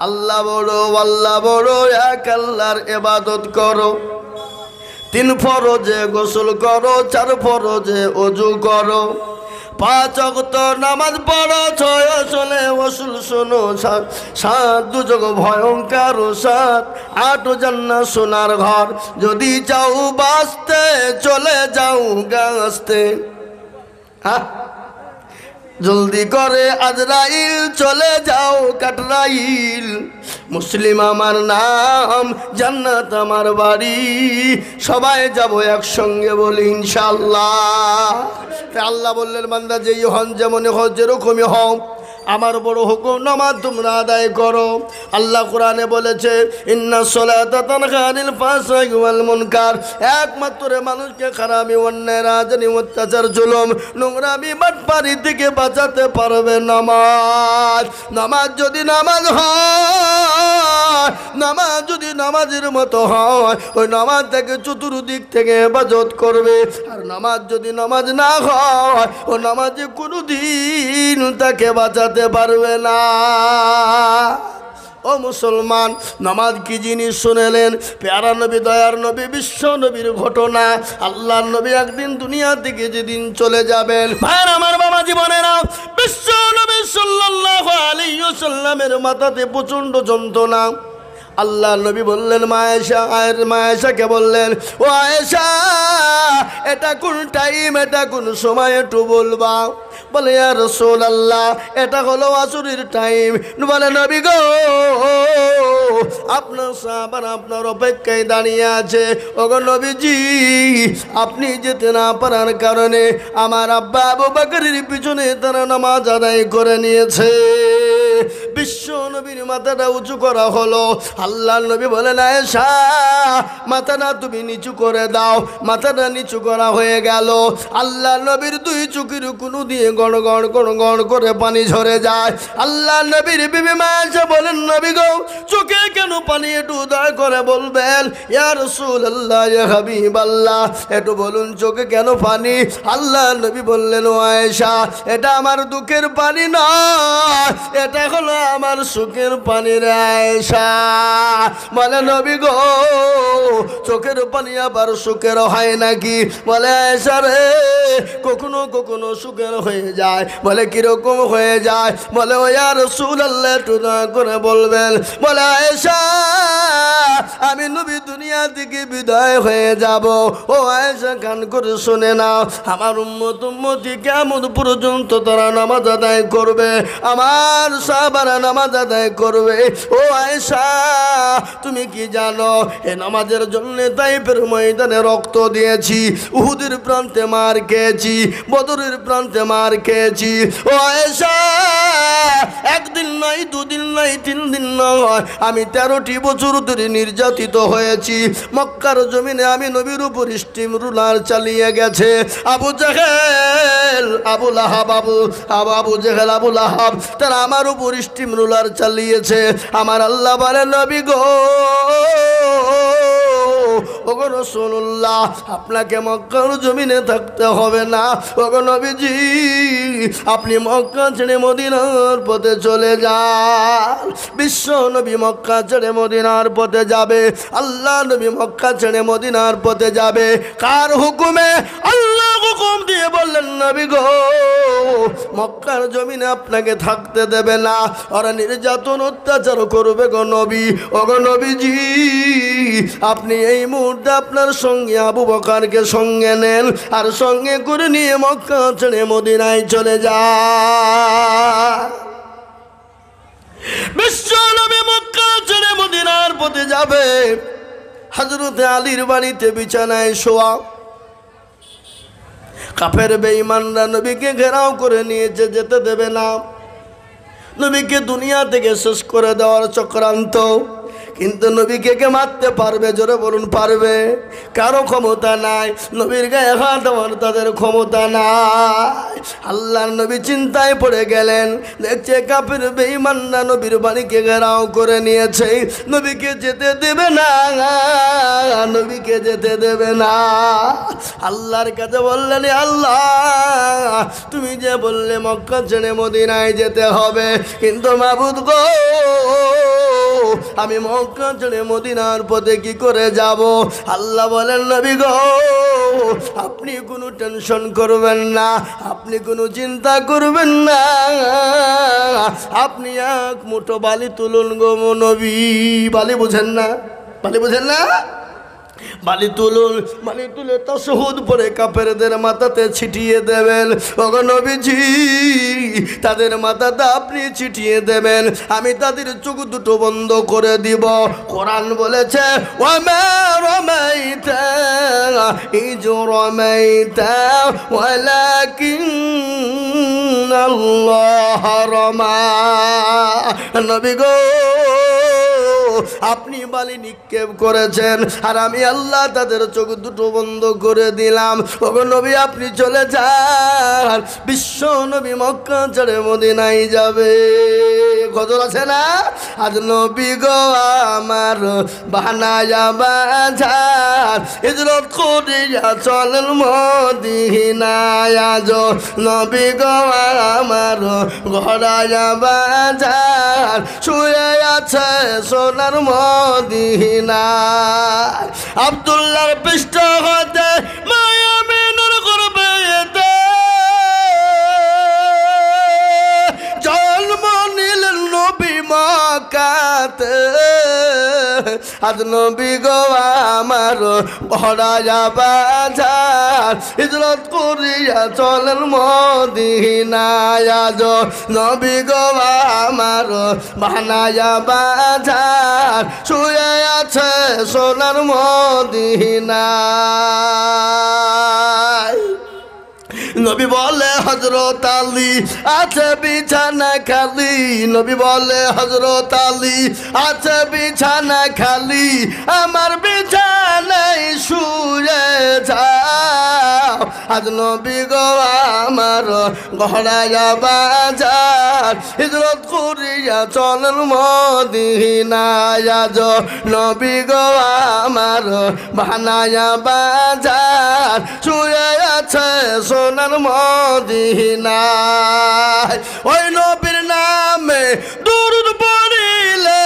আল্লাহ বড় এক আল্লাহর ইবাদত করো। 3 ফরজে গোসল করো, 4 ফরজে ওযু করো, 5 ওয়াক্ত নামাজ পড়ো, 6 আসলে ওসুল শোনো, 7 দুজগ ভয়ঙ্কর, 7 8 জান্নাত সোনার ঘর। যদি চাও বাঁচতে চলে যাও গাছতে, জলদি করে আজরাইল চলে যাও কাটরাইল। মুসলিম আমার নাম, জান্নাত আমার বাড়ি, সবাই যাব একসঙ্গে বলি ইনশাআল্লাহ। আল্লাহ বললেন বান্দা যেই হন যেমন হও যেরকমই হও, আমার বড় হুকুম নামাজ তোমরা আদায় করো। আল্লাহ কোরআনে বলেছে ইন্নাস সালাতা তানহা আনিল ফাহশাই ওয়াল মুনকার, একমাত্র মানুষকে খারাপি, অন্যায়, রাজনী, অত্যাচার, জুলুম, নোংরামি, বাটপারি থেকে বাঁচাতে পারবে নামাজ। নামাজ যদি নামাজ হয়, নামাজ যদি নামাজের মতো হয়, ওই নামাজ থেকে চতুর্দিক থেকে হেফাজত করবে। আর নামাজ যদি নামাজ না হয়, ও নামাজে কোনোদিন তাকে বাঁচাতে পারবে না। ও মুসলমান, নামাজ কি জিনিস শুনেলেন? প্যারা নবী, দয়ার নবী, বিশ্ব নবীর ঘটনা। আল্লাহর নবী একদিন দুনিয়া থেকে যেদিন চলে যাবেন, ভাইয়ের আমার বাবা জীবনেরা, বিশ্ব নবী সাল্লাল্লাহু আলাইহি ওয়াসাল্লামের মাথাতে প্রচণ্ড যন্ত্রণা। আল্লাহ নবী বললেন মা আয়েশাকে বললেন, ও আয়েশা, এটা কোন টাইম, এটা কোন সময় একটু বলবা? বলে ইয়া রাসূলুল্লাহ, এটা হলো আসরের টাইম। বলে নবী গো, আপনার সাহাবারা আপনার অপেক্ষায় দাঁড়িয়ে আছে। ওগো নবীজি, আপনি যেতে না পারার কারণে আমার আব্বা আবু বকরের পিছনে তারা নামাজ আদায় করে নিয়েছে। বিশ্ব নবীর মাথাটা উঁচু করা হলো। আল্লাহ নবী বলেন আয়েশা, মাথাটা তুমি নিচু করে দাও। মাথাটা নিচু করা হয়ে গেল। আল্লাহ নবীর 2 চোখের কুনু দিয়ে গড় গড় গড় গড় করে পানি ঝরে যায়। আল্লাহ নবীর বিবি মা আয়েশা বলেন নবী গো, চোখে কেন পানি, একটু দয়া করে বলবেন। ইয়া রাসূলুল্লাহ, ইয়া হাবিবাল্লাহ, একটু বলুন চোখে কেন পানি? আল্লাহ নবী বললেন ও আয়েশা, এটা আমার দুঃখের পানি নয়, এটা হলো আমার সুখের পানি রে আয়েশা। বলে নবী গো, চোখের পানি আবার সুখের হয় নাকি? বলে আয়েশা রে, কখনো কখনো সুখের হয়ে যায়। বলে কিরকম হয়ে যায়? বলে ও ইয়া রাসূলুল্লাহ, একটু দয়া করে বলবেন। বলে আয়েশা, আমি নবী দুনিয়া থেকে বিদায় হয়ে যাব। ও আয়েশা, কান করে শুনে নাও, আমার উম্মতি কিয়ামত পর্যন্ত তারা নামাজ আদায় করবে, আমার সাহাবারা নামাজ আদায় করবে। ও আয়েশা, তুমি কি জানো এ নামাজের জন্য তাইফের ময়দানে রক্ত দিয়েছি, উহুদের প্রান্তে মার খেয়েছি, বদরের প্রান্তে মার খেয়েছি। ও আয়েশা, একদিন নয়, 2 দিন নয়, 3 দিন নয়, আমি 13টি বছর ধরে নির্যাতিত হয়েছি। মক্কার জমিনে আমি নবীর উপর স্টিম রুলার চালিয়ে গেছে আবু জাহেল, আবু লাহাব, আবু জাহেল, আবু লাহাব, তারা আমার উপর স্টিম রুলার চালিয়েছে। আমার আল্লাহ বলে নবী গো, ওগো রাসূলুল্লাহ, আপনাকে মক্কার জমিনে থাকতে হবে না। ওগো নবীজি, আপনি মক্কা ছেড়ে মদিনার পথে চলে যান। বিশ্ব নবী মক্কা ছেড়ে মদিনার পথে যাবে। আল্লাহ নবী মক্কা ছেড়ে মদিনার পথে যাবে কার হুকুমে? আল্লাহ হুকুম দিয়ে বললেন নবী গো, মক্কার জমিনে আপনাকে থাকতে দেবে না, ওরা নির্যাতন অত্যাচার করবে গো নবী। ওগো নবীজি, আপনি এই মুহূর্তে আপনার সঙ্গে আবু বকরকে সঙ্গে নেন, আর সঙ্গে করে নিয়ে মক্কা ছেড়ে মদিনায় চলে যান। বিশ্ব নবী মক্কা ছেড়ে মদিনার পথে যাবে। হযরতে আলীর বাড়িতে বিছানায় শোয়া। কাফের বেঈমানরা নবীকে ঘেরাও করে নিয়েছে, যেতে দেবে না। নবীকে দুনিয়া থেকে শেষ করে দেওয়ার চক্রান্ত। কিন্তু নবীকে কে মারতে পারবে? জোরে বলুন, পারবে? কারো ক্ষমতা নাই। নবীর গায়ে হাত দেওয়ার তাদের ক্ষমতা নাই। আল্লাহর নবী চিন্তায় পড়ে গেলেন। দেখছে কাফের বেঈমানরা নবীর বাড়িকে ঘেরাও করে নিয়েছে, নবীকে যেতে দেবে না, নবীকে যেতে দেবে না। আল্লাহর কাছে বললেন, আল্লাহ তুমি যে বললে মক্কা ছেড়ে মদিনায় যেতে হবে, কিন্তু মাবুদ গো, আমি মক্কা ছেড়ে মদিনার পথে কি করে যাব? আল্লাহ বলেন নবী গো আপনি কোনো টেনশন করবেন না, আপনি কোনো চিন্তা করবেন না, আপনি এক মুঠো বালি তুলুন গো নবী। বালি বুঝেন না? বালি বুঝেন না? বালি তুলুন, বালি তুলে তাশহুদ পরে কাফেরদের মাথাতে ছিটিয়ে দেবেন। ওগো নবীজি তাদের মাথাতে আপনি ছিটিয়ে দেবেন, আমি তাদের চোখ দুটো বন্ধ করে দিব। কোরআন বলেছে ওয়ামা রামাইতা ইজ রামাইতা ওয়ালাকিন্নাল্লাহ রামা। নবী গো আপনি বালি নিক্ষেপ করেছেন আর আমি আল্লাহ তাদের চোখ দুটো বন্ধ করে দিলাম। ওগো নবী আপনি চলে যান, বিশ্ব নবী মক্কা ছেড়ে মদিনায় যাবে। গজল আছে না? আজ নবী গো আমার বানায়া বাজার হিজরত করিয়া চলেন মদিনায়। আজ নবী গো আমার ঘরায়া বাজার শুয়ে আছে সোনার মদিনায়। আব্দুল্লাহর পৃষ্ঠ হতে মায়া মেনুর করবে জন্ম নিলেন নবী মক্কাতে। আজ নবী গো আমার ভরায়া বাজার হিজরত করিয়া চলেন মদিনায়। আজ নবী গো আমার বানায়া বাজার শুয়ে আছে সোনার মদিনায়। নবী বলে হযরত আলী আছে বিছানা খালি, নবী বলে হযরত আলী আছে বিছানা খালি, আমার বিছানায় শুয়ে যাও। আজ নবী গো আমার ঘরায়া বাজার হিজরত করিয়া চলেন মদিনায়। আজ নবী গো আমার বানায়া বাজার শুয়ে আছে সোনার মদিনায়। ওই নবীর নামে দুরূদ পড়িলে,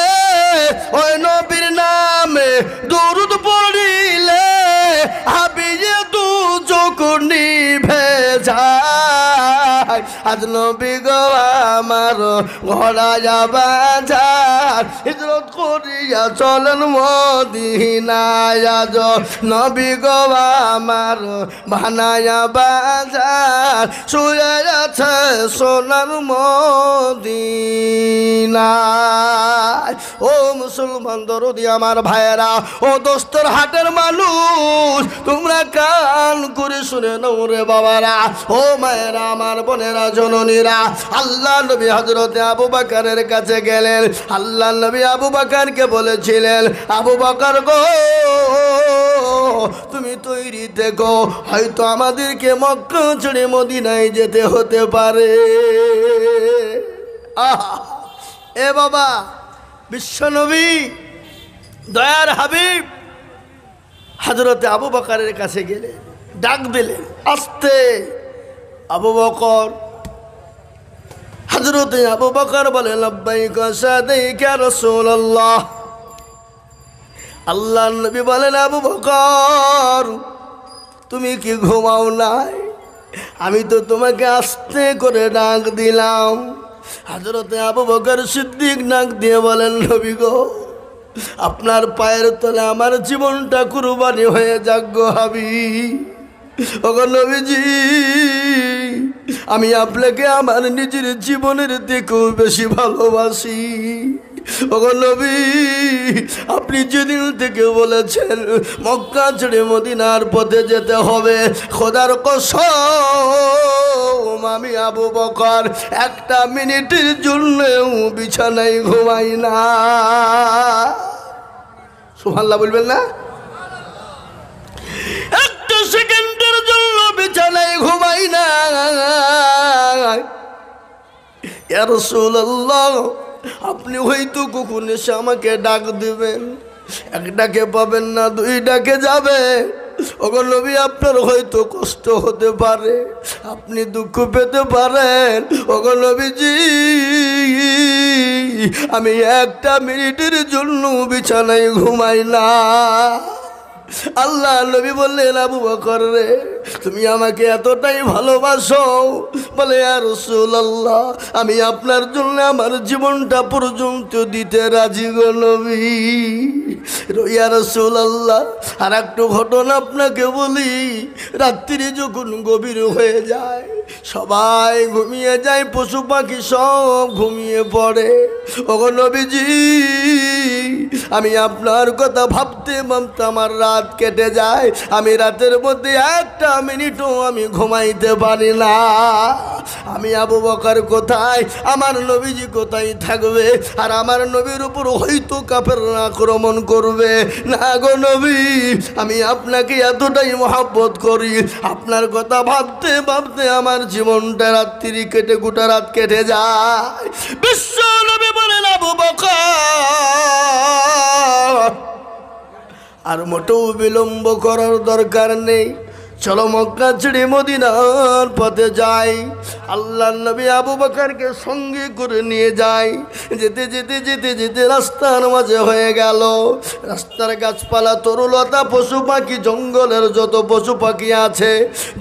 ওই নবীর নামে দুরূদ পড়িলে হাবিয়ে দু চোখ নিভে যায়। আজ নবী গো আমার ঘরায়া বাজার হিজরত করিয়া চলেন মদিনায়। আজ নবী গো আমার বানায়া বাজার শুয়ে আছে সোনার মদিনায়। ও মুসলমান দরদি আমার ভাইয়েরা, ও দোস্তর হাটের মানুষ, তোমরা কান করে শুনে নাও রে বাবারা, ও মায়েরা, আমার বোনেরা, জননীরা। আল্লাহ নবী হযরতে আবু বকরের কাছে গেলেন। আল্লাহ নবী আবু বকরকে বলেছিলেন, আবু বকর গো তুমি তৈরি থেকো, হয়তো আমাদেরকে মক্কা ছেড়ে মদিনায় যেতে হতে পারে। এ বাবা, বিশ্বনবী দয়ার হাবিব হযরতে আবু বকরের কাছে গেলেন, ডাক দিলেন আস্তে, আবু বকর। হযরতে আবু বকর বলেন লব্বাইকা সাদাইকা রাসূলুল্লাহ। আল্লাহ নবী বলেন আবু বকর তুমি কি ঘুমাও নাই? আমি তো তোমাকে আস্তে করে ডাক দিলাম। হযরতে আবু বকর সিদ্দিক ডাক দিয়ে বলেন নবী গো আপনার পায়ের তলে আমার জীবনটা কুরবানি হয়ে যাক গো হাবিব। ওগো নবীজি আমি আপনাকে আমার নিজের জীবনের থেকেও বেশি ভালোবাসি। ওগো নবী আপনি যেদিন থেকে বলেছেন মক্কা ছেড়ে মদিনার পথে যেতে হবে, খোদার কসম আমি আবু বকর একটা মিনিটের জন্যও বিছানায় ঘুমাই না। সুবহানাল্লাহ বলবেন না? একটা সেকেন্ডের জন্য বিছানায় ঘুমাই না। ইয়া রাসূলুল্লাহ আপনি হয়তো কখন এসে আমাকে ডাক দিবেন, এক ডাকে পাবেন না, দুই ডাকে যাবে, ওগো নবী আপনার হয়তো কষ্ট হতে পারে, আপনি দুঃখ পেতে পারেন। ওগো নবীজি আমি একটা মিনিটের জন্য বিছানায় ঘুমাই না। আল্লাহ নবী বললেন আবু বকর রে তুমি আমাকে এতটাই ভালোবাসো? বলে ইয়া রাসূলুল্লাহ আমি আপনার জন্য আমার জীবনটা পর্যন্ত দিতে রাজি গো নবী। ইয়া রাসূলুল্লাহ আর একটু ঘটনা আপনাকে বলি। রাত্রি যখন গভীর হয়ে যায়, সবাই ঘুমিয়ে যায়, পশু পাখি সব ঘুমিয়ে পড়ে। ওগো নবীজি আমি আপনার কথা ভাবতে ভাবতে আমার রাত কেটে যায়। আমি রাতের মধ্যে একটা মিনিটও আমি ঘুমাইতে পারি না। আমি আবু বকর কোথায়, আমার নবীজি কোথায় থাকবে? আর আমার নবীর উপর হয়তো কাফেররা আক্রমণ করবে। না গো নবী আমি আপনাকে এতটাই মহব্বত করি, আপনার কথা ভাবতে ভাবতে আমার জীবনটা রাত্রি কেটে গোটা রাত কেটে যায়। বিশ্ব নবী বলেন আবু বকর আর মোটেও বিলম্ব করার দরকার নেই, চলো মক্কা ছেড়ে মদিনার পথে যাই। আল্লাহর নবী আবু বকরকে সঙ্গে করে নিয়ে যায়। যেতে যেতে যেতে যেতে রাস্তার মাঝে হয়ে গেল। রাস্তার গাছপালা তরুলতা পশু পাখি জঙ্গলের যত পশু পাখি আছে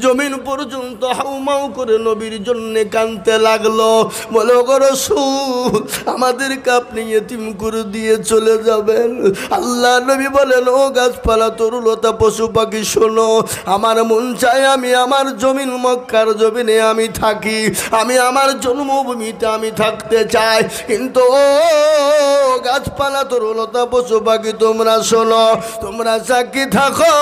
জমিন পর্যন্ত হাউমাউ করে নবীর জন্য কাঁদতে লাগলো। বলে ওগো রাসূল আমাদেরকে আপনি ইতিম করে দিয়ে চলে যাবেন? আল্লাহ নবী বলেন ও গাছপালা তরুলতা পশু পাখি শোনো, আমার মন চায় আমি আমার জমিন মক্কার জমিনে আমি থাকি, আমি আমার জন্মভূমিতে আমি থাকতে চাই। কিন্তু ও গাছপালা তরুলতা পশু পাখি তোমরা শোনো, তোমরা সাক্ষী থাকো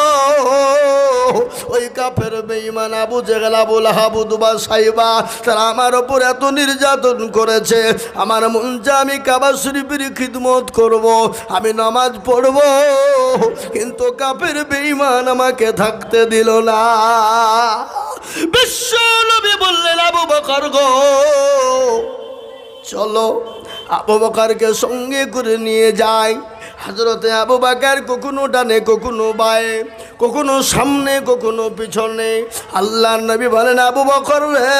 ওই কাফের বেঈমান আবু জেহেল আবু লাহাব উতবা সাইবা তারা আমার ওপর এত নির্যাতন করেছে। আমার মন চায় আমি কাবা শরীফের খিদমত করব, আমি নামাজ পড়ব, কিন্তু কাফের বেঈমান আমাকে থাকতে দিল না। বিশ্ব নবী বললেন আবু বকর গো চলো। আবু বকরকে সঙ্গে করে নিয়ে যায়। হযরতে আবু বকর কখনো ডানে কখনো বায়ে, কখনো সামনে কখনো পিছনে। আল্লাহর নবী বলেন আবু বকর রে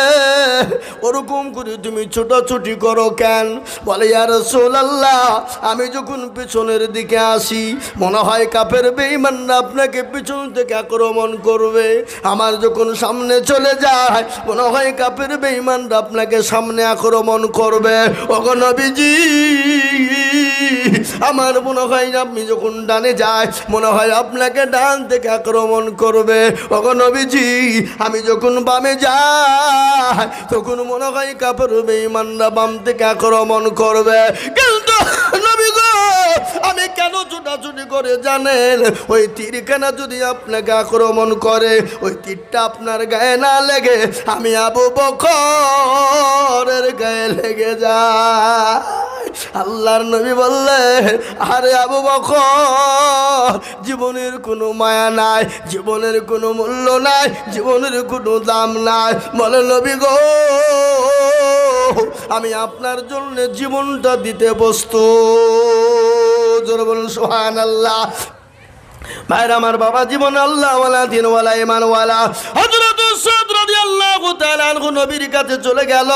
ওরকম করে তুমি ছোটাছুটি করো কেন? বলে ইয়া রাসূলুল্লাহ আমি যখন পিছনের দিকে আসি মনে হয় কাফের বেঈমানরা আপনাকে পিছন থেকে আক্রমণ করবে, আমার যখন সামনে চলে যায় মনে হয় কাফের বেঈমানরা আপনাকে সামনে আক্রমণ করবে। ওগো নবীজি আমার মনে হয় আপনি যখন ডানে যায় মনে হয় আপনাকে ডান থেকে আক্রমণ করবে। ওগো নবীজি আমি যখন বামে যাই তখন মনে হয় কাফের বেঈমানরা বাম থেকে আক্রমণ করবে। কিন্তু নবী গো আমি কেন ছুটাছুটি করে জানেন? ওই তীরখানা যদি আপনাকে আক্রমণ করে ওই তীরটা আপনার গায়ে না লেগে আমি আবু বকরের গায়ে লেগে যায়। আল্লাহর নবী বললেন আরে আবু বকর জীবনের কোনো মায়া নাই, জীবনের কোনো মূল্য নাই, জীবনের কোনো দাম নাই। বলে নবী গো আমি আপনার জন্য জীবনটা দিতে প্রস্তুত। জোরে বলুন সুবহানাল্লাহ। ভাইরা আমার বাবা জীবন আল্লাহওয়ালা দিনওয়ালা ইমানওয়ালা হযরত সাদ রাদিয়াল্লাহু তাআলা আনহু নবীর কাছে চলে গেল।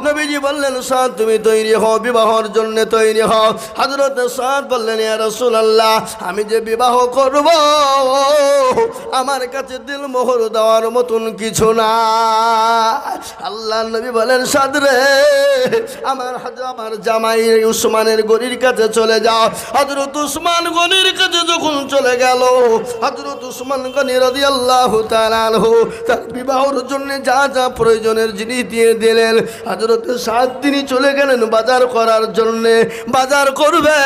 নবীজি বললেন সাদ তুমি তৈরি হও, বিবাহের জন্য তৈরি হও। হযরত সাদ বললেন ইয়া রাসূলুল্লাহ আমি যে বিবাহ করব আমার কাছে দিল মোহর দেওয়ার মতন কিছু না। আল্লাহর নবী বলেন সাদ রে আমার জামাই উসমানের গনির কাছে চলে যাও। হযরত উসমান গনির কাছে যখন চলে গেল হযরত উসমান গনি রাদিয়াল্লাহু তাআলা আনহু তার বিবাহের জন্য যা যা প্রয়োজনের জিনিস দিয়ে দিলেন। হযরত সাদ তিনি চলে গেলেন বাজার করার জন্য, বাজার করবে।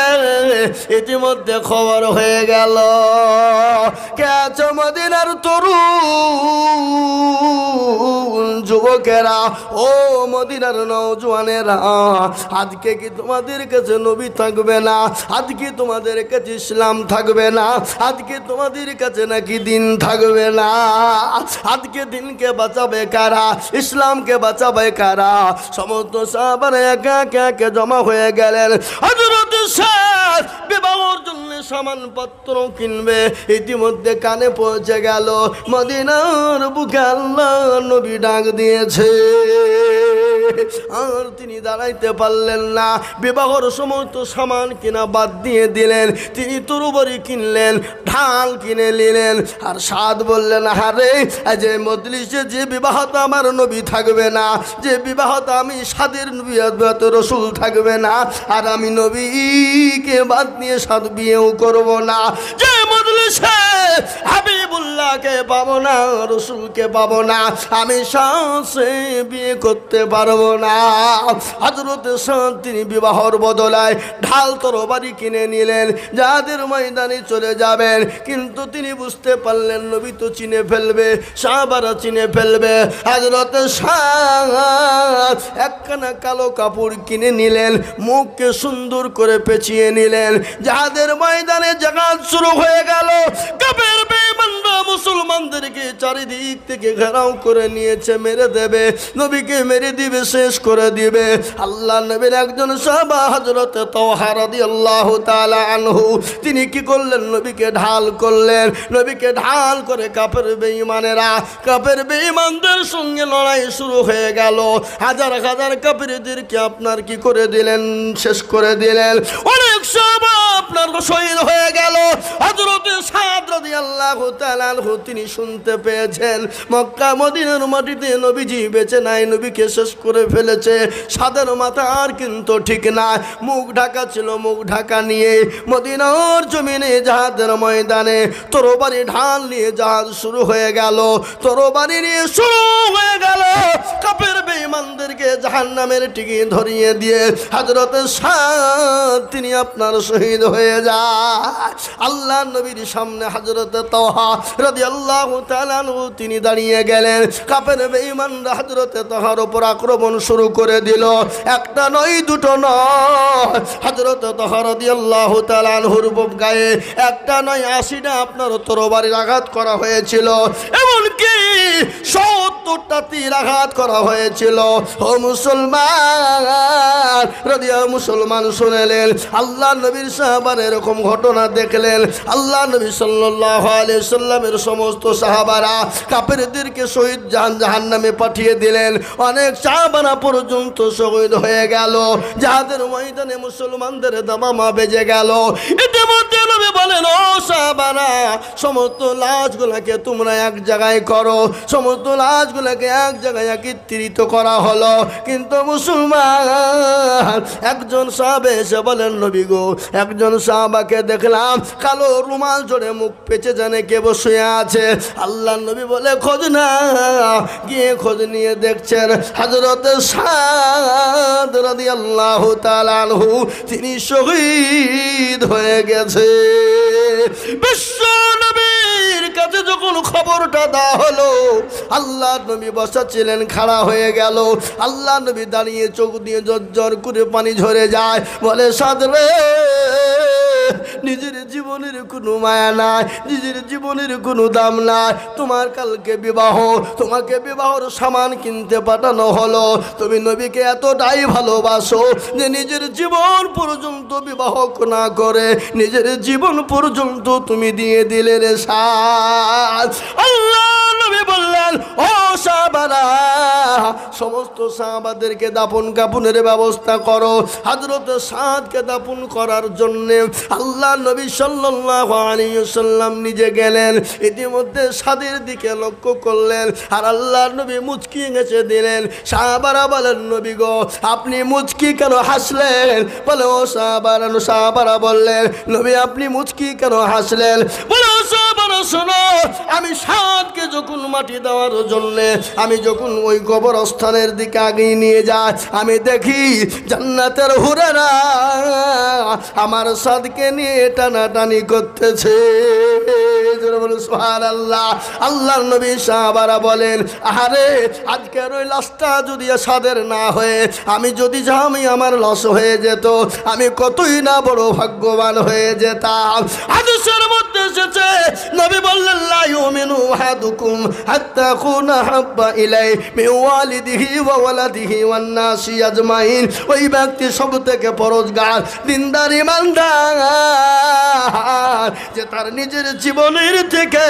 ইতিমধ্যে খবর হয়ে গেল কে আছো মদিনার তরুণ যুবকেরা, ও মদিনার নওজওয়ানেরা, আজকে কি তোমাদের কাছে নবী থাকবে না? আজকে তোমাদের কাছে ইসলাম থাকবে না? আজকে তোমাদের কাছে নাকি দিন থাকবে না? আজকে দিনকে বাঁচাবে কারা? ইসলামকে বাঁচাবে কারা? সমস্ত সাহাবারা একে একে একে জমা হয়ে গেলেন। হযরত সাদ বিবাহের জন্য সামানপত্র কিনবে, ইতিমধ্যে কানে পৌঁছে গেল মদিনার বুকে আল্লাহ নবী ডাক দিয়েছে। আর তিনি দাঁড়াইতে পারলেন না, বিবাহর সমস্ত সামান কিনা বাদ দিয়ে দিলেন। তিনি তরবারি কিনলেন, ঢাল কিনে নিলেন। আর সাদ বললেন, আরে যে মজলিসে যে বিবাহতে আমার নবী থাকবে না, যে বিবাহতে আমি সাদের নবী রসুল থাকবে না, আর আমি নবীকে বাদ দিয়ে সাদ বিয়েও করব না, যে মজলিসে হাবিবুল্লাহকে পাবো না, রসুলকে পাবো না, আমি সাথে বিয়ে করতে পারবো না। হযরত সাদ তিনি বিবাহর বদলায় ঢাল তরবারি কিনে নিলেন, যাদের ময়দানে চলে যাবেন। কিন্তু তিনি বুঝতে পারলেন নবী তো চিনে ফেলবে, সাহাবারা চিনে ফেলবে। হযরত সাদ একখানা কালো কাপড় কিনে নিলেন, মুখকে সুন্দর করে পেঁচিয়ে নিলেন। যাদের ময়দানে জাগাত শুরু হয়ে গেল, কাফের বেঈমানরা মুসলমানদেরকে চারিদিক থেকে ঘেরাও করে নিয়েছে, মেরে দেবে, নবীকে মেরে দিবে, শেষ করে দিবে। আল্লাহ নবীর একজন সাহাবা হযরত তালহা রাদিয়াল্লাহু তাআলা আনহু, তিনি কি করলেন, নবীকে ঢাল করলেন। নবীকে ঢাল করে কাফের বেঈমানেরা, কাফের বেঈমানদের সঙ্গে লড়াই শুরু হয়ে গেল। হাজার হাজার কাফেরদেরকে আপনার কি করে দিলেন, শেষ করে দিলেন। অনেক সাহাবা আপনার শহীদ হয়ে গেল। হযরত সাদ রাদিয়াল্লাহু তাআলা আনহু তিনি শুনতে পেয়েছেন মক্কা মদিনার মাটিতে নবীজি বেঁচে নাই, নবীকে শেষ করে ফেলেছে। সাদের মাথা আর কিন্তু ঠিক না, মুখ ঢাকা ছিল, মুখ ঢাকা নিয়ে মদিনার জমিনে জাহাজের ময়দানে তরবারি ঢাল নিয়ে জাহাজ শুরু হয়ে গেল। তরবারি নিয়ে শুরু হয়ে গেল, কাফের বেঈমানদেরকে জাহান্নামের টিকি ধরিয়ে দিয়ে হযরত সাদ তিনি আপনার শহীদ হয়ে যায়। আল্লাহ নবীর সামনে হযরত তালহা রাদিয়াল্লাহু তাআলা আনহু তিনি দাঁড়িয়ে গেলেন। কাফের বেঈমানরা হযরত তালহার উপর আক্রমণ শুরু করে দিল। একটা নয়, দুটো নয়, হযরত তালহা রাদিয়াল্লাহু তাআলা আনহুর গায়ে একটা নয় 80টা আপনার তরবারির আঘাত করা হয়েছিল, এমনকি 70টা তীর আঘাত করা হয়েছিল। ও মুসলমান, মুসলমান শুনেলেন, আল্লাহ নবীর সাহাবার এরকম ঘটনা দেখলেন। আল্লাহ নবী সাল্লাল্লাহু আলাইহি সাল্লামের সমস্ত সাহাবারা কাফেরদেরকে শহীদ জাহান্নামে পাঠিয়ে দিলেন। অনেক সাহাবারা পর্যন্ত শহীদ হয়ে গেল। যাদের ময়দানে মুসলমানদের দামামা বেজে গেল। ইতিমধ্যে নবী বলেন, ও সাহাবারা, সমস্ত লাশগুলোকে তোমরা এক জায়গায় করো। সমস্ত লাশগুলোকে এক জায়গায় একত্রিত করা হলো। কিন্তু মুসলমান একজন সাহাবা এসে বলেন, নবী গো, একজন সাহাবাকে দেখলাম কালো রুমাল জড়ে মুখ পেঁচে জানে কে বসে আছে। আল্লাহ নবী বলে, খোঁজ না। গিয়ে খোঁজ নিয়ে দেখছেন হযরত সাদ রাদিয়াল্লাহু তাআলা আনহু তিনি শহীদ হয়ে গেছে। বিশ্ব নবীর কাছে যখন খবরটা দেওয়া হলো, আল্লাহ নবী বসা ছিলেন, খাড়া হয়ে গেল। আল্লাহ নবী দাঁড়িয়ে চোখ দিয়ে ঝরঝর করে পানি ঝরে যায়। বলে, সাদ রে, নিজের জীবনের কোনো মায়া নাই, নিজের জীবনের কোনো দাম নাই। তোমার কালকে বিবাহ, তোমাকে বিবাহর সামান কিনতে পাঠানো হলো। তুমি নবীকে এতটাই ভালোবাসো যে নিজের জীবন পর্যন্ত বিবাহ না করে নিজের জীবন পর্যন্ত তুমি দিয়ে দিলে রে সাদ। আল্লাহ নবী বললেন, ও সাহাবারা, সমস্ত সাহাবাদেরকে দাফন কাফনের ব্যবস্থা করো। হযরত সাদকে দাফন করার জন্য আল্লাহ নবী সাল্লাল্লাহু আলাইহি ওয়াসাল্লাম নিজে গেলেন। ইতিমধ্যে সাদের দিকে লক্ষ্য করলেন, আর আল্লাহ নবী মুচকি হেসে দিলেন। সাহাবারা বলেন, নবী গো, আপনি মুচকি কেন হাসলেন? বলে, ও সাহাবারা বললেন, নবী আপনি মুচকি কেন হাসলেন? বলে, ও সাহাবারা শোনো, আমি সাদকে যখন মাটি দেওয়ার জন্য আমি যখন ওই কবরস্থানের দিকে আগিয়ে নিয়ে যাই, আমি দেখি জান্নাতের হুরেরা আমার সাদকে নিয়ে টানাটানি করতেছে। সুবহানাল্লাহ। আল্লাহর নবী সাহাবারা বলেন, আরে আজকের ওই লাশটা যদি সাদের না হয়ে আমি যদি আমি আমার লস হয়ে যেত, আমি কতই না বড় ভাগ্যবান হয়ে যেতাম। হাদিসের মধ্যে এসেছে, নবী বললেন, লা ইউমিনু আহাদুকুম হাত্তা কুনা হাব্বা ইলাই মিন ওয়ালিদিহি ওয়া ওয়ালাদিহি ওয়ান নাসি আজমাইন। ওই ব্যক্তি সবথেকে পরহেজগার, দিনদার, ইমানদার মুসলমান যে তার নিজের জীবনের থেকে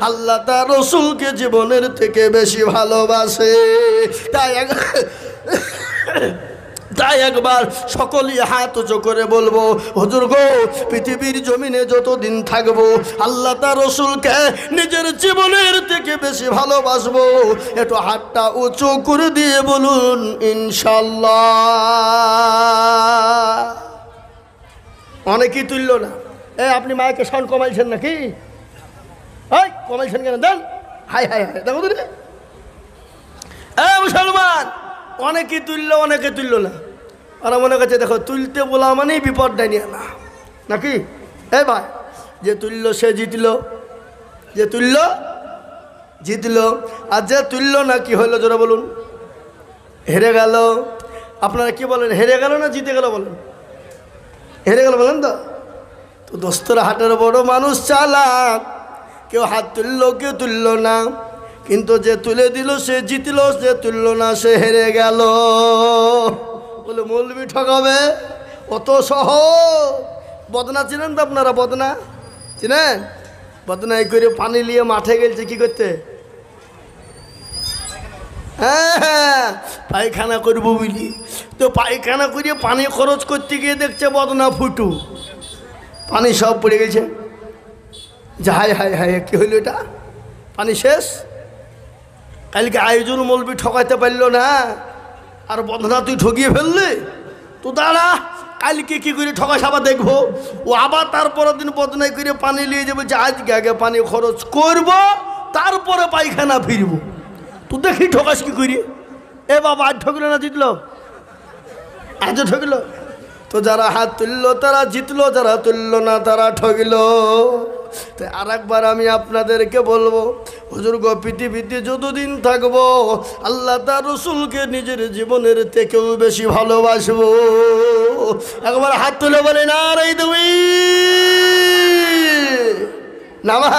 আল্লাহ তার রসুলকে জীবনের থেকে বেশি ভালোবাসে। তাই একবার সকলেই হাত উঁচু করে বলবো, হুজুর গো, পৃথিবীর জমিনে যতদিন থাকবো আল্লাহ তার রসুলকে নিজের জীবনের থেকে বেশি ভালোবাসবো। একটু হাতটা উঁচু করে দিয়ে বলুন ইনশাল্লাহ। অনেকেই তুলল না। আপনি মায়েকে সাউন্ড কমাইছেন নাকি? কমাইছেন কেন? দেন হাই হাই হাই, দেখো তো মুসলমান, অনেকে তুললো অনেকে তুললো না। আর মনে করছে দেখো তুলতে বলা মানেই বিপদ ডাইনিয়া না, নাকি? ভাই, যে তুললো সে জিতলো, যে তুললো জিতলো, আর যে তুললো না কি হইলো জোরে বলুন? হেরে গেল। আপনারা কি বলেন, হেরে গেল না জিতে গেল বলেন? হেরে গেল বলেন তো। তো দোস্তরা হাটের বড় মানুষ চালাক, কেউ হাত তুললো কেউ তুললো না, কিন্তু যে তুলে দিল সে জিতলো, যে তুললো না সে হেরে গেল। বলে মৌলবি ঠকাবে, অত সহজ? বদনা চিনেন তো আপনারা? বদনা চিনেন? বদনা এই করে পানি নিয়ে মাঠে গেছে কি করতে? হ্যাঁ, পায়খানা করবো বুঝলি। তো পায়খানা করিয়ে পানি খরচ করতে গিয়ে দেখছে বদনা ফুটু, পানি সব পড়ে গেছে। হাই হাই হাই, কি হইল এটা? পানি শেষ। কালকে আয়োজন মৌলবি ঠকাইতে পারলো না, আর বদনা তুই ঠকিয়ে ফেললি। তো দাঁড়া, কালকে কি করে ঠকাস আবার দেখবো। ও আবার তারপরের দিন বদনাই করে পানি নিয়ে যাবে, যে আজকে আগে পানি খরচ করব, তারপরে পায়খানা ফিরবো। তুই দেখি ঠকাস কি করি। বাবা, আজ ঠকলো না জিতলো? আজও ঠকলো। তো যারা হাত তুললো তারা জিতলো, যারা তুললো না তারা ঠকলো। তাই আর একবার আমি আপনাদেরকে বলবো, হুজুর গো, পৃথিবীতে যতদিন থাকবো আল্লাহ তার রসুলকে নিজের জীবনের থেকেও বেশি ভালোবাসবো। একবার হাত তুলে বলে না রে তুমি নামা।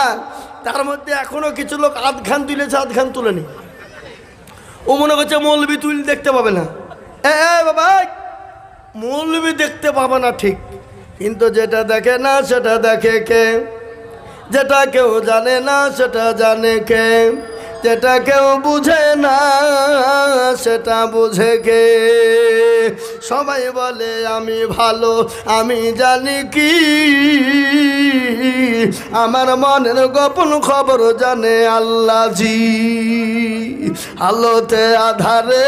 তার মধ্যে এখনো কিছু লোক আধখান তুলেছে, আধখান তুলেনি। ও মনে করছে মৌলবি তুল দেখতে পাবে না। বাবা, মৌলবি দেখতে পাবে না ঠিক, কিন্তু যেটা দেখে না সেটা দেখে কে? যেটা কেউ জানে না সেটা জানে কে? যেটা কেউ বুঝে না সেটা বুঝে কে? সবাই বলে আমি ভালো, আমি জানি কি, আমার মনের গোপন খবর জানে আল্লাহজি। আলোতে আধারে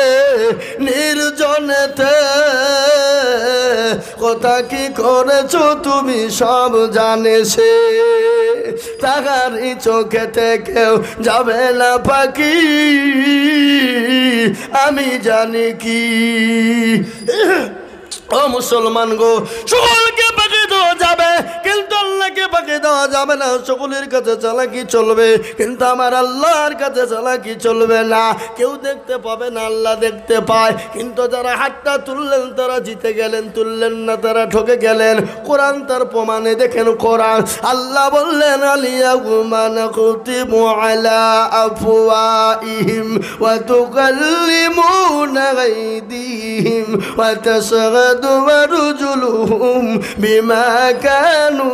নির্জনেতে কথা কি করেছো তুমি সব জানে সে। তাহারি চোখেতে কেউ যাবে না পাখি, আমি জানি কি। ও মুসলমান গো, সকলকে পাখি দেওয়া যাবে কিন্তু আল্লাহকে পাখি দেওয়া যাবে না। সকলের কাছে চালাকি চলবে কিন্তু আমার আল্লাহর কাছে চালাকি চলবে না। কেউ দেখতে পাবে না, আল্লাহ দেখতে পায়। কিন্তু যারা হাতটা তুললেন তারা জিতে গেলেন, তুললেন না তারা ঠকে গেলেন। কোরআন তার প্রমাণে দেখেন। কোরআন আল্লাহ বললেন, আলিয়াউমা নাখতিমু আলা আফওয়াহিহিম ওয়া তুকাল্লিমুনা আইদিহিম ওয়া তাশহাদু আরজুলুহুম বিমা কানু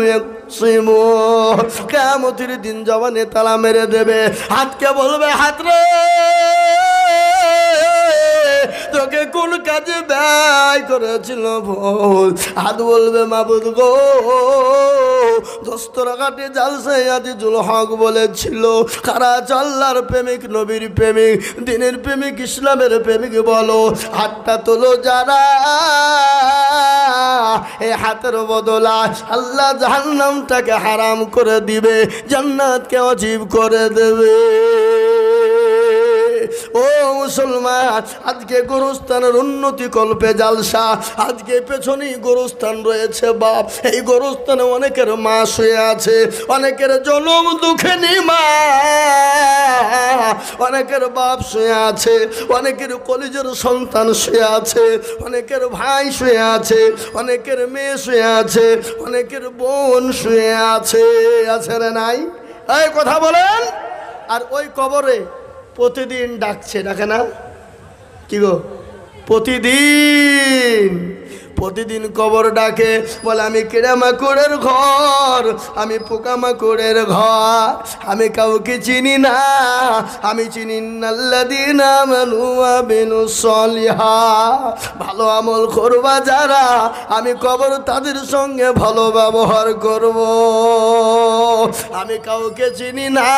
ইয়াকসিমুন। কিয়ামতের দিন জবানে তালা মেরে দেবে, হাতকে বলবে, হাত রে তোকে কোন কাজে ব্যয় করেছিল বল। হাত বলবে, মাবুদ গো, দস্তরঘাটে জালসায় আজিজুল হক বলেছিল, কারা আল্লাহর প্রেমিক, নবীর প্রেমিক, দিনের প্রেমিক, ইসলামের প্রেমিক বলো। হাতটা তোলো যারা, এই হাতের বদলায় আল্লাহ জাহান্নামটাকে হারাম করে দিবে, জান্নাতকে ওয়াজিব করে দেবে। ও মুসলমান, আজকে গোরস্থানের উন্নতি কল্পে জালসা, আজকে পেছনেই গোরস্থান রয়েছে বাপ। এই গোরস্থানে অনেকের মা শুয়ে আছে, অনেকের জনম দুঃখেনি মা, অনেকের বাপ শুয়ে আছে, অনেকের কলেজের সন্তান শুয়ে আছে, অনেকের ভাই শুয়ে আছে, অনেকের মেয়ে শুয়ে আছে, অনেকের বোন শুয়ে আছে। আছে রে নাই? এই কথা বলেন। আর ওই কবরে প্রতিদিন ডাকছে, ডাকে না? কি গো? প্রতিদিন প্রতিদিন কবর ডাকে, বলে আমি কিড়ামাকড়ের ঘর, আমি পোকামাকড়ের ঘর, আমি কাউকে চিনি না, আমি চিনি আল্লাযীনা আমানু ওয়া আমিলুস সলিহাত। ভালো আমল করবা যারা, আমি কবর তাদের সঙ্গে ভালো ব্যবহার করব। আমি কাউকে চিনি না,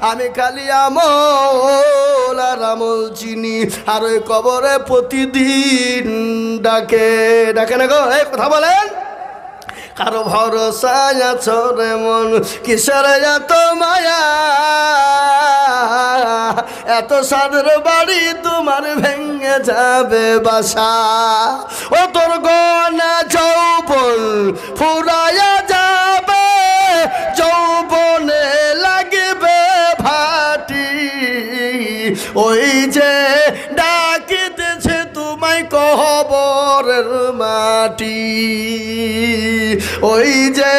আমি খালি আমল আর আমল চিনি। আর ওই কবরে প্রতিদিন ডাকে ডাকে না গো, এই কথা বলেন। কারো ভরসা আছো রে মন, কিসের এত মায়া, এত সাদের বাড়ি তোমার ভেঙে যাবে বাসা। ও তোর গনা যৌবন ফুরায়া যাবে, যৌবনে লাগবে ভাটি, ওই যে ডাকিতেছে তোমায় কবরের মাটি, ওই যে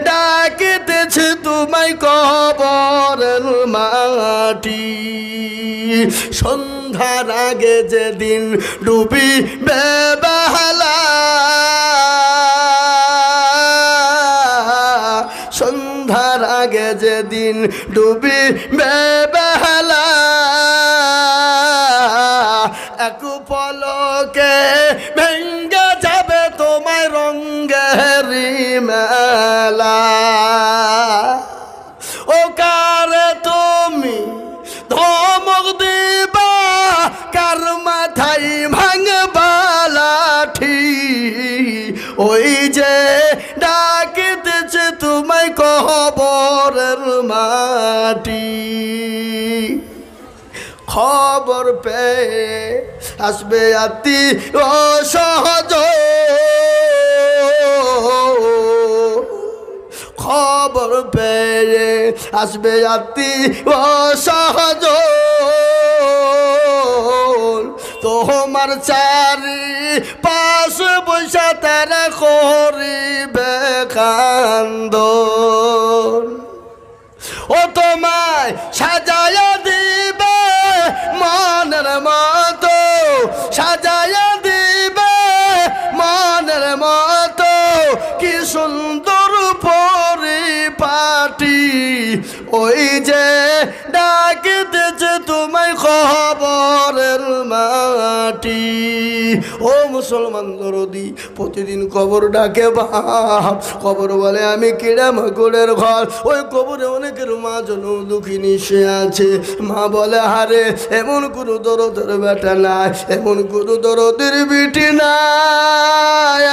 ডাকিতেছে তোমায় কবরের মাটি। সন্ধ্যার আগে যেদিন ডুবিবে বেলা, সন্ধ্যার আগে যেদিন ডুবিবে বেলা, এক পলকে ভেঙ্গে যাবে তোমায় রঙ্গেরি মেলা। ও কারে তুমি ধমক দিবা, কার মাথায় ভাঙবা লাঠি, ওই যে ডাকিতেছে তোমায় কবরের মাটি। খবর পেয়ে আসবে আতি ও সহজ, খবর পেয়ে আসবে আতি ও সহজ, তোমার চারি পাশ বৈশা তারা করিবে কান্দন। ও তোমায় সাজায়া দিবে মনের মতো, সাজায়া দিবে মনের মতো, কি সুন্দর পরিপাটি, ওই যে ডাকিতেছে তোমায় কবরের মাটি। ও মুসলমান দরদি, প্রতিদিন কবর ডাকে বাপ, কবর বলে আমি কিড়ামাকড়ের ঘর। ওই কবরে অনেকের মা জন দুঃখিনী সে আছে, মা বলে হারে এমন কোনো দরদের বেটা নাই, এমন কোনো দরদের বিটি নাই,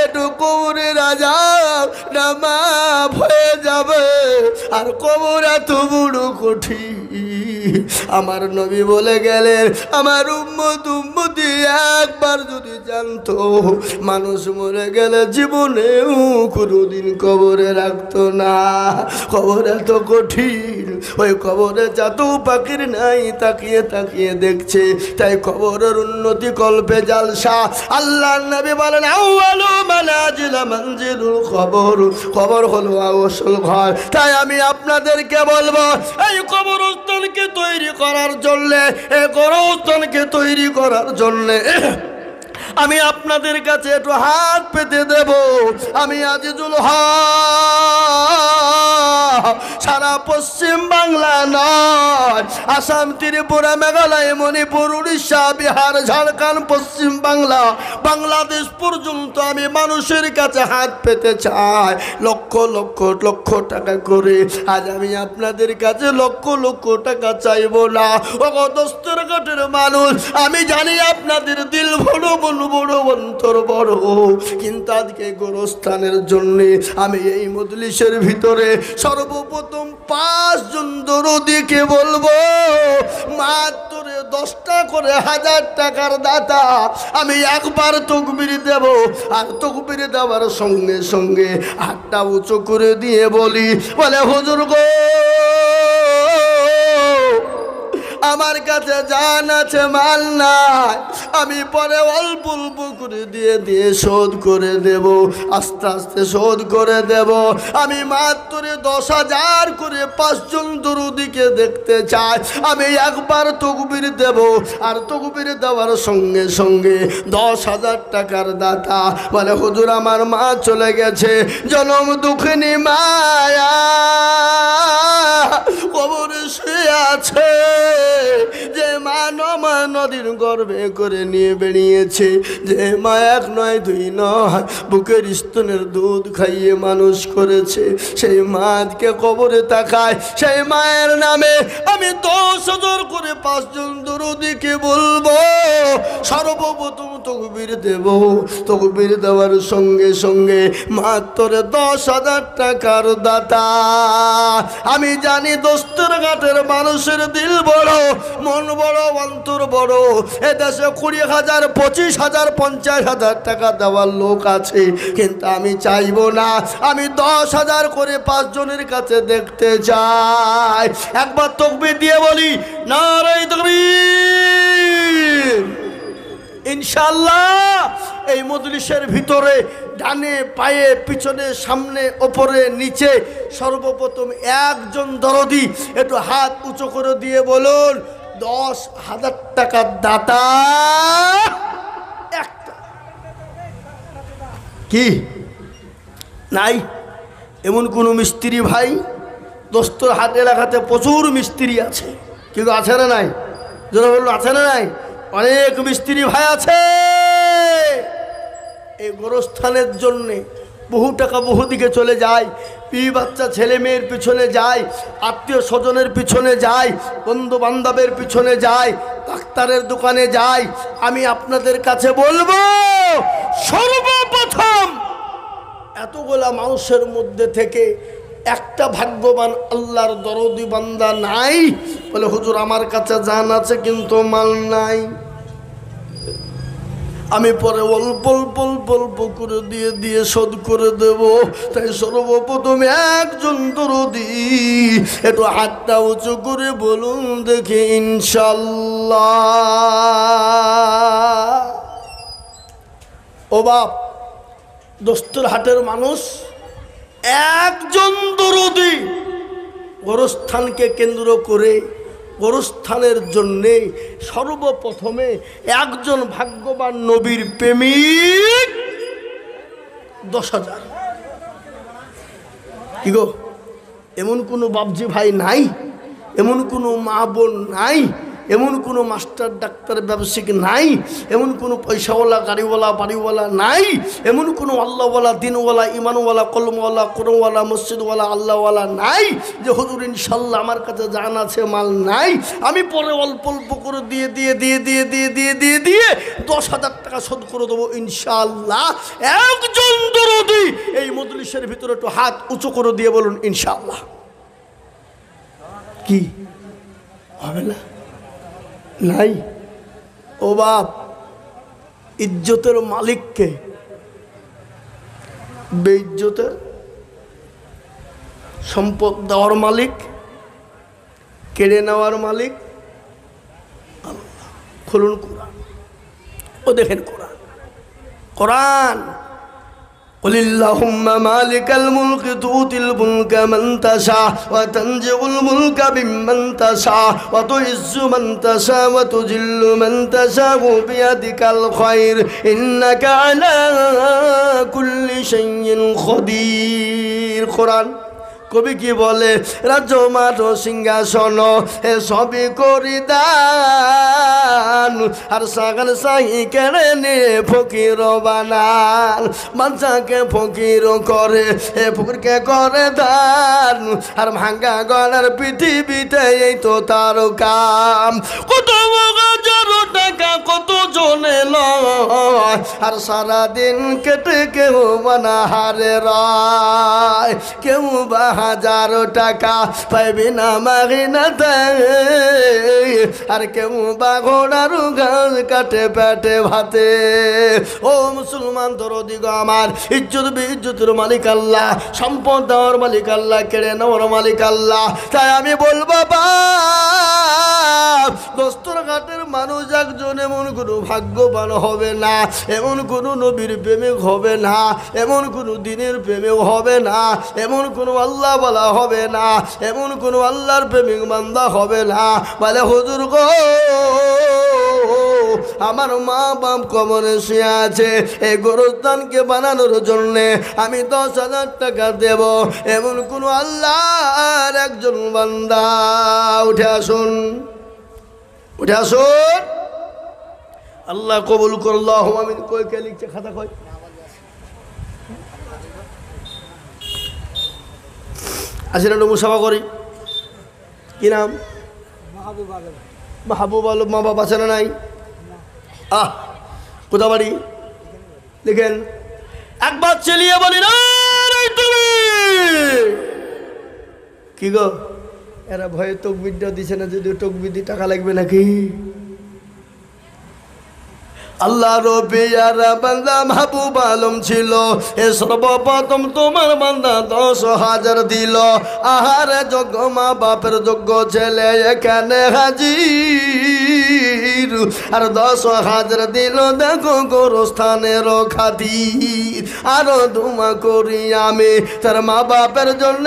একটু কবরে রাজা নামা হয়ে যাবে। আর কবর এত বড় কঠিন, আমার নবী বলে গেলেন আমার উম্মতি একবার যদি জানতো মানুষ মরে গেলে জীবনেও কোনোদিন কবরে রাখতো না। কবর এত কঠিন, ওই কবরে যত পাখির নাই তাকিয়ে তাকিয়ে দেখছে, তাই কবরের উন্নতি কল্পে জালসা। আল্লাহর নবী বলেন আউয়ালু মানাজিল মানজিলুল কবর, কবর হলো আসল ঘর। তাই আমি আপনাদেরকে বলবো এই কবরস্থানকে তৈরি করার জন্যে, এই কবরস্থানকে তৈরি করার জন্যে আমি আপনাদের কাছে একটু হাত পেতে দেব। আমি আজিজুল হক সারা পশ্চিম বাংলা নয়, আসাম, ত্রিপুরা, মেঘালয়, মণিপুর, উড়িষ্যা, বিহার, ঝাড়খণ্ড, পশ্চিম বাংলা, বাংলাদেশ পর্যন্ত আমি মানুষের কাছে হাত পেতে চাই। লক্ষ লক্ষ লক্ষ টাকা করে আজ আমি আপনাদের কাছে লক্ষ লক্ষ টাকা চাইব না। ও দস্তের ঘাটের মানুষ, আমি জানি আপনাদের দিল বড় বড় অন্তর বড়, কিন্তু আজকে গোরস্থানের জন্য আমি এই মজলিসের ভিতরে সর্বপ্রথম 5 জন দরদিকে বলবো মাত্র 10টা করে 1000 টাকার দাতা আমি একবার তকবীর দেব। আর তকবীর দেওয়ার সঙ্গে সঙ্গে হাতটা উঁচু করে দিয়ে বলে হুজুর গো, আমার কাছে জান আছে মাল নাই, আমি পরে অল্প অল্প করে দিয়ে শোধ করে দেব, আস্তে আস্তে শোধ করে দেব। আমি মাত্র 10,000 করে 5 জন দরুদিকে দেখতে চাই। আমি একবার তাকবীর দেব, আর তাকবীর দেওয়ার সঙ্গে সঙ্গে 10,000 টাকার দাতা বলে হুজুর আমার মা চলে গেছে, জনম দুঃখিনী মায়া কবরে শুয়ে আছে। যে মা নদীর গর্ভে করে নিয়ে বেরিয়েছে, যে মা 1 নয় 2 নয় বুকের স্তনের দুধ খাইয়ে মানুষ করেছে, সেই মাকে কবরে তাকায়। সেই মায়ের নামে আমি 10,000 করে 5 জন দরুদিকে বলবো। সর্বপ্রথম তাকবীর দেব, তাকবীর দেওয়ার সঙ্গে সঙ্গে মাত্র 10,000 টাকার দাতা। আমি জানি দোস্তের ঘাটের মানুষের দিল বড়, মন বড়, অন্তর বড়। এদেশে 20,000 25,000 50,000 টাকা দেওয়ার লোক আছে, কিন্তু আমি চাইবো না। আমি 10,000 করে 5 জনের কাছে দেখতে চাই। একবার তাকবীর দিয়ে বলি নারে তাকবীর। ইনশাআল্লাহ এই মজলিসের ভিতরে ডানে পায়ে পিছনে সামনে ওপরে নিচে সর্বপ্রথম একজন দরদি একটু হাত উঁচু করে দিয়ে বলুন 10,000 টাকার দাতা। একটা কি নাই? এমন কোনো মিস্ত্রি ভাই? দোস্তর হাত এলাকাতে প্রচুর মিস্ত্রি আছে, কিন্তু আছে না নাই? যারা বললো আছে না নাই? অনেক মিস্ত্রি ভাই আছে। এই গোরস্থানের জন্যে বহু টাকা বহু দিকে চলে যায়, বিবি বাচ্চা ছেলে মেয়ের পিছনে যায়, আত্মীয় স্বজনের পিছনে যায়, বন্ধু বান্ধবের পিছনে যায়, ডাক্তারের দোকানে যায়। আমি আপনাদের কাছে বলবো সর্বপ্রথম এতগুলা মানুষের মধ্যে থেকে একটা ভাগ্যবান আল্লাহর দরদি বান্দা নাই? বলে হুজুর আমার কাছে জান আছে কিন্তু মাল নাই। আমি পরে অল্প অল্প অল্প অল্প করে দিয়ে শোধ করে দেব। তাই সর্বপ্রথম একজন দরদি একটু হাতটা উঁচু করে বলুন দেখি ইনশাল্লাহ। ও বাপ, দোস্তর হাটের মানুষ, একজন দরদি গোরস্থানকে কেন্দ্র করে গোরস্থানের জন্যে সর্বপ্রথমে একজন ভাগ্যবান নবীর প্রেমিক 10,000। কি গো, এমন কোনো বাবজি ভাই নাই? এমন কোনো মা বোন নাই? এমন কোনো মাস্টার ডাক্তার ব্যবসায়িক নাই? এমন কোনো পয়সাওয়ালা গাড়িওয়ালা বাড়িওয়ালা নাই? এমন কোনো আল্লাহওয়ালা দিনওয়ালা ইমানওয়ালা কলমওয়ালা কোরআনওয়ালা মসজিদওয়ালা আল্লাহওয়ালা নাই যে হুজুর ইনশাল্লাহ আমার কাছে জান আছে মাল নাই? আমি পরে অল্প অল্প করে দিয়ে 10,000 টাকা শোধ করে দেবো ইনশাল্লাহ। একজন দরদি এই মজলিসের ভিতরে একটু হাত উঁচু করে দিয়ে বলুন ইনশাল্লাহ। কি হবে না? নাই? ও বাপ, ইজ্জতের মালিককে বেইজ্জতের সম্পদ দেওয়ার মালিক, কেড়ে নেওয়ার মালিক আল্লাহ। খুলুন কোরআন, ও দেখেন কোরআন। কোরআন قل اللهم مالك الملك تؤتي الملك من تشاء وتنزع الملك ممن تشاء وتعز من تشاء وتذل من تشاء بيدك الخير إنك على كل شيء قدير। কোরআন কবি কি বলে? রাজ্য মাঠ সিংহাসন এ সবই করি দান, আর সাগান সাহি কেড়ে নিয়ে ফকির বানান। বাচ্চাকে ফকির করে এ ফকিরকে করে দান, আর ভাঙ্গা গলার পৃথিবীতে এই তো তার কাম। কত টাকা কত জনে লয়, আর সারাদিন কেটে কেউ বানাহারে রায়, কেউ বা 10,000 টাকা পাইবি না মাগিনাতে আর কেউ বা ঘোড়ার ঘাস কাটে পেটে ভাতে ও মুসলমান দরদি গো আমার ইজ্জত বিজ্জতের মালিক আল্লাহ সম্পদ দেওয়ার মালিক আল্লাহ কেড়ে নেওয়ার মালিক আল্লাহ তাই আমি বলবো বাপ দস্তরঘাটের মানুষ একজন এমন কোনো ভাগ্যবান হবে না এমন কোনো নবীর প্রেমিক হবে না এমন কোনো দিনের প্রেমিক হবে না এমন কোনো আল্লাহ বলা হবে না এমন কোনো আল্লাহর প্রেমিক বান্দা হবে না বলে হুজুর গো আমার মা বাপ কবরে শুয়ে আছে এই গোরস্থানকে বানানোর জন্যে আমি 10,000 টাকা দেব এমন কোন আল্লাহর একজন বান্দা উঠে আসুন আল্লাহ কবুল করল্লাহু আমিন কই কে লিখছে খাতা কই আসেন একটু মুসাফা করি কি নাম মাহবুব আলম মা বাবা আছে না নাই কোথা বাড়ি লিখেন একবার চেলিয়ে বলি না তুমি কি গো এরা ভয়ে তকবিরটা দিছে না যদি তকবির দিয়ে টাকা লাগবে নাকি আল্লাহ রবিয়ারা বান্দা মাহবুব আলম ছিল এ সর্বপ্রথম তোমার বান্দা 10,000 দিল আহারে যোগ্য মা বাপের যোগ্য ছেলে এখানে হাজির আর 10,000 দিল দেখো গোরস্থানের খাতির আরো দুমা করি আমি তার মা বাপের জন্য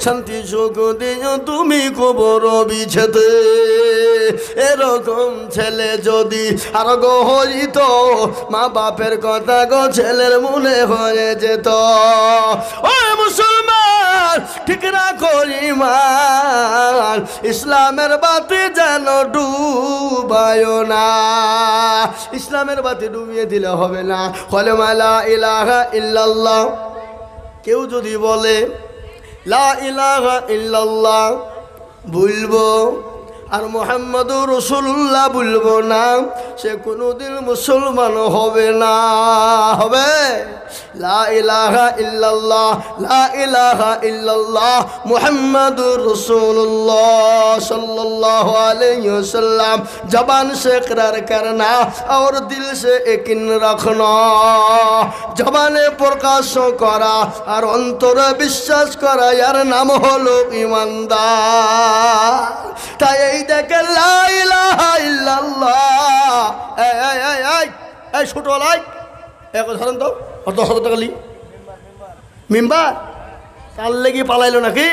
শান্তি সুখ দিও তুমি কবর বিছেতে এরকম ছেলে যদি আর গো হইত মা বাপের কথা গো ছেলের মনে হয়ে যেত ও মুসলমান ঠিক রাখো ঈমান ইসলামের বাতি যেন ডুবায় না ইসলামের বাতি ডুবিয়ে দিলে হবে না কালেমা লা ইলাহা ইল্লাল্লাহ কেউ যদি বলে লা ইলাহা ইল্লাল্লাহ বলবো আর মুহাম্মাদুর রাসূলুল্লাহ বলবো না সে কোনোদিন মুসলমান হবে না হবে লা ইলাহা ইল্লাল্লাহ লা ইলাহা ইল্লাল্লাহ মুহাম্মাদুর রাসূলুল্লাহ सल्लल्लाहु अलैहि वसल्लम जबान से इकरार करना और दिल से यकीन रखना जबाने प्रकाश करा और अंतरे विश्वास करा यार नाम हलो ईमानदार ताई এই দেখে লা ইলাহা ইল্লাল্লাহ এই ছোট লাই এক ধরেন তো কত শত টাকা লি মেম্বার কাল লেগে পালাইলো নাকি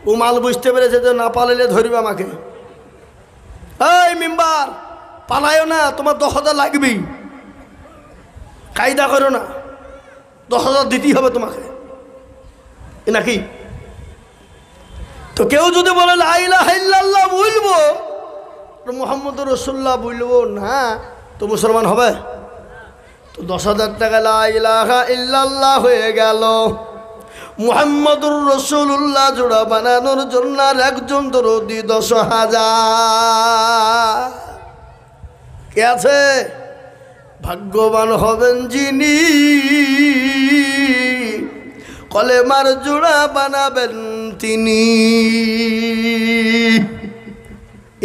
ও মাল বুঝতে পেরেছে যে না পালাইলে ধরবে আমাকে এই মেম্বার পালাইও না তোমার 10,000 লাগবে কায়দা করো না 10,000 দিতেই হবে তোমাকে নাকি তো কেউ যদি বলে লা ইলাহা ইল্লাল্লাহ বলবো মুহাম্মদুর রাসূলুল্লাহ বলবো না তো মুসলমান হবে তো 10,000 টাকা লা ইলাহা ইল্লাল্লাহ হয়ে গেল মুহাম্মদুর রাসূলুল্লাহ জোড়া বানানোর জন্য একজন দরদি 10,000 কে আছে ভাগ্যবান হবেন যিনি কলেমার জোড়া বানাবেন তিনি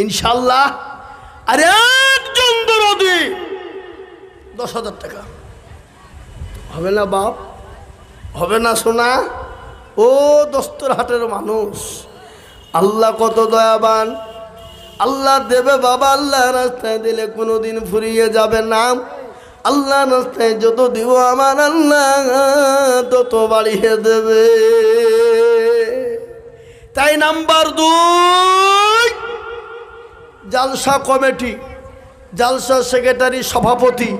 ইনশাআল্লাহ আরে একজন দরদি 10,000 টাকা হবে না বাপ হবে না সোনা ও দস্তরহাটের মানুষ আল্লাহ কত দয়াবান আল্লাহ দেবে বাবা আল্লাহ রাস্তায় দিলে কোনোদিন ফুরিয়ে যাবে না আল্লাহ রাস্তায় যত দিব আমার আল্লাহ তত বাড়িয়ে দেবে তাই নাম্বার 2 জালসা কমিটি জালসা সেক্রেটারি সভাপতি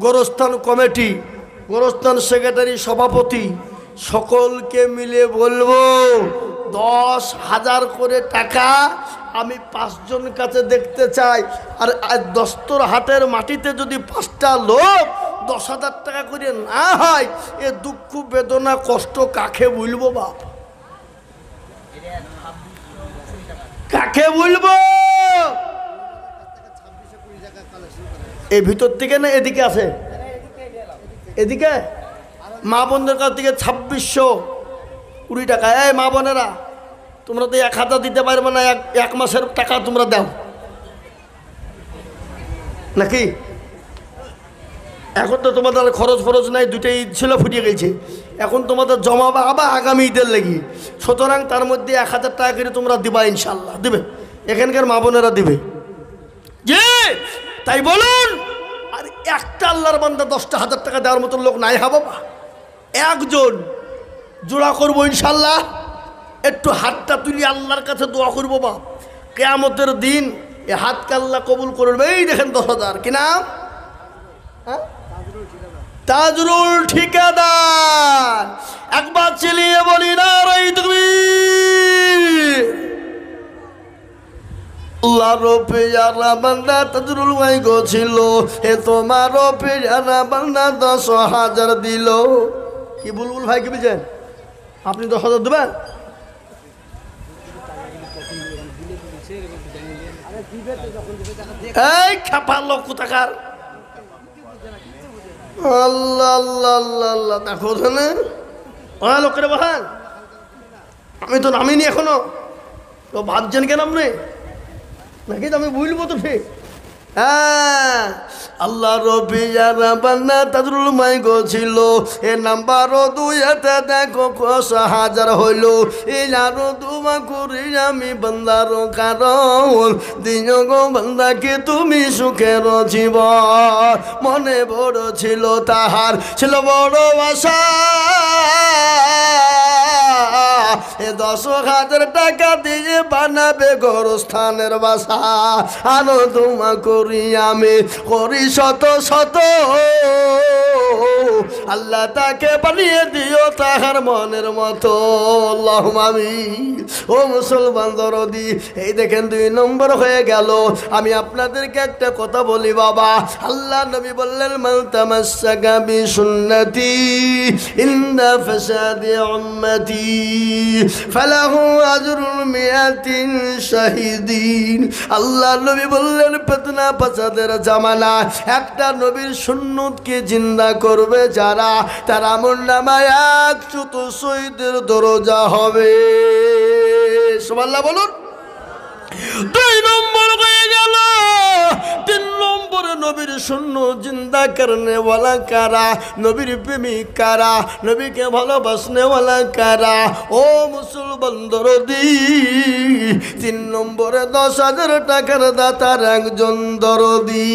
গোরস্থান কমিটি গোরস্থান সেক্রেটারি সভাপতি সকলকে মিলে বলবো 10,000 করে টাকা আমি 5 জন কাছে দেখতে চাই আর দস্তরহাটের মাটিতে যদি 5টা লোক 10,000 টাকা করে না হয় এ দুঃখ বেদনা কষ্ট কাকে বলবো বাপ কাকে বলবো এই ভিতর থেকে না এদিকে আছে এদিকে মা বোনদের কাছ থেকে 2620 টাকা। এই মা বোনেরা, তোমরা তো 1000 দিতে পারবে না, এক মাসের টাকা তোমরা দাও নাকি? এখন তো তোমাদের খরচ নাই, দুটোই ঈদ ছিল ফুটিয়ে গেছে, এখন তোমাদের জমা বা আবার আগামী ঈদের লেগে। সুতরাং তার মধ্যে 1000 টাকা করে তোমরা দিবা, ইনশাল্লাহ দিবে, এখানকার মা বোনেরা দিবে যে, তাই বলুন। আর একটা আল্লাহর বান্দা 10,000 টাকা দেওয়ার মতো লোক নাই হা বাবা, একজন জোড়া করবো ইনশাল্লাহ। একটু হাতটা তুলি আল্লাহর কাছে দোয়া করবো বা কিয়ামতের দিন এ হাতকে আল্লাহ কবুল করবে। এই দেখেন 10,000, কি নাম? তাজরুল ঠিকাদার। একবার চিলিয়ে বলি না রে তাকবীর। আল্লাহর পেয়ারা বান্দা তাজরুল ভাই গো ছিল, এ তোমার পেয়ারা বান্দা 10,000 দিল। কি বুলবুল ভাই কি বুঝেন? আপনি 10,000 দেবেন? এই খেপা লোক কোথাকার। আল্লাহ আল্লাহ আল্লাহ আল্লাহ, দেখো না লোকের বহান, আমি তো নামিনি এখনো, তো ভাবছেন কেন আপনি নাকি? তো আমি বুঝলবো তো ঠিক। হ্যাঁ, আল্লাহ রবিয়ারা বান্না তাজরুল মাই গো ছিল, এ নাম্বার 2-তে দেখো 10,000 হইল। এই আরো দুমা করি আমি বান্দার কারণ, দিন গো বান্দাকে তুমি সুখের জীবন। মনে বড় ছিল তাহার, ছিল বড় আশা, এ 10,000 টাকা দিয়ে বানাবে গোরস্থানের বাসা। আরো দুমা করি আমি করি শত শত, আল্লাহ তাকে বানিয়ে দিও তাহার মনের মতো। আল্লাহুম্মা আমিন। ও মুসলমান দরদি, এই দেখেন 2 নম্বর হয়ে গেল। আমি আপনাদেরকে একটা কথা বলি বাবা, আল্লাহ নবী বললেন, মান তামাসসাকা বিসুন্নতি ইনদা ফাসাদি উম্মতি ফালাহু আজরুল মিয়াতিন শাহিদিন। আল্লাহ নবী বললেন, ফিতনা ফাসাদের জামানা একটা নবীর সুন্নতকে জিন্দা করবে যারা, তার আমলনামায় 100 শহীদের দরজা হবে। সুবহানাল্লাহ বলুন। 2 নম্বর হয়ে গেল। 3 নম্বরে নবীর সুন্নত জিন্দা করনে ওয়ালা কারা, নবীর প্রেমিক কারা, নবীকে ভালোবাসনে ওয়ালা কারা। ও মুসলমান দরদি, 3 নম্বরে 10,000 টাকার দাতার একজন দরদি।